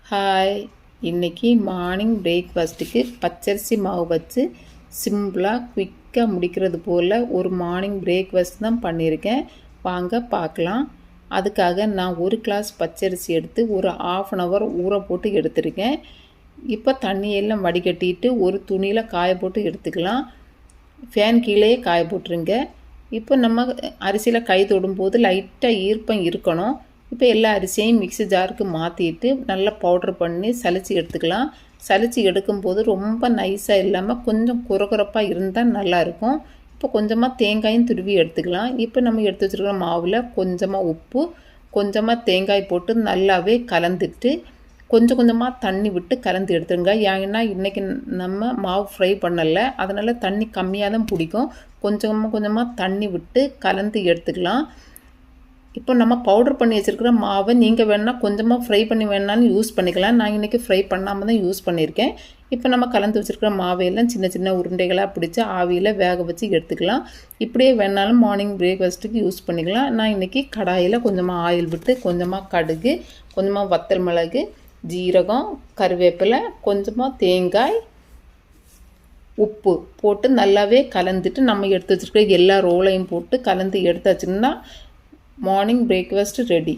Hi, இன்றைக்கி morning பிரேக்ஃபாஸ்ட்டுக்கு பச்சரிசி மாவு வச்சு சிம்பிளாக குயிக்காக முடிக்கிறது போல் ஒரு மார்னிங் பிரேக்ஃபாஸ்ட் தான் பண்ணியிருக்கேன். வாங்க பார்க்கலாம். அதுக்காக நான் ஒரு கிளாஸ் பச்சரிசி எடுத்து ஒரு 1/2 hour ஊற போட்டு எடுத்துருக்கேன். இப்போ தண்ணியெல்லாம் வடிகட்டிட்டு ஒரு துணியில் காய போட்டு எடுத்துக்கலாம். ஃபேன் கீழேயே காய போட்டுருங்க. இப்போ நம்ம அரிசியில் கை தொடும்போது லைட்டாக ஈர்ப்பம் இருக்கணும். இப்போ எல்லா அரிசியையும் மிக்ஸி ஜாருக்கு மாற்றிட்டு நல்லா பவுட்ரு பண்ணி சலித்து எடுத்துக்கலாம். சலித்து எடுக்கும்போது ரொம்ப நைஸாக இல்லாமல் கொஞ்சம் குறகுறப்பாக இருந்தால் நல்லாயிருக்கும். இப்போ கொஞ்சமாக தேங்காயும் துருவி எடுத்துக்கலாம். இப்போ நம்ம எடுத்து வச்சுருக்கிற மாவில் கொஞ்சமாக உப்பு, கொஞ்சமாக தேங்காய் போட்டு நல்லாவே கலந்துட்டு கொஞ்சம் கொஞ்சமாக தண்ணி விட்டு கலந்து எடுத்துருங்க. ஏன்னா இன்றைக்கி நம்ம மாவு ஃப்ரை பண்ணலை, அதனால் தண்ணி கம்மியாக தான் பிடிக்கும். கொஞ்சமாக தண்ணி விட்டு கலந்து எடுத்துக்கலாம். இப்போ நம்ம பவுடர் பண்ணி வச்சுருக்கிற மாவை நீங்கள் வேணால் கொஞ்சமாக ஃப்ரை பண்ணி வேணாலும் யூஸ் பண்ணிக்கலாம். நான் இன்றைக்கி ஃப்ரை பண்ணாமல் தான் யூஸ் பண்ணியிருக்கேன். இப்போ நம்ம கலந்து வச்சுருக்கிற மாவையெல்லாம் சின்ன சின்ன உருண்டைகளாக பிடிச்சி ஆவியில் வேக வச்சு எடுத்துக்கலாம். இப்படியே வேணாலும் மார்னிங் பிரேக்ஃபாஸ்ட்டுக்கு யூஸ் பண்ணிக்கலாம். நான் இன்றைக்கி கடாயில் கொஞ்சமாக ஆயில் விட்டு கொஞ்சமாக கடுகு, கொஞ்சமாக வத்தல் மிளகு, ஜீரகம், கருவேப்பிலை, கொஞ்சமாக தேங்காய், உப்பு போட்டு நல்லாவே கலந்துட்டு நம்ம எடுத்து வச்சுருக்கிற எல்லா ரோலையும் போட்டு கலந்து எடுத்தாச்சுன்னா மார்னிங் பிரேக்ஃபாஸ்ட் ரெடி.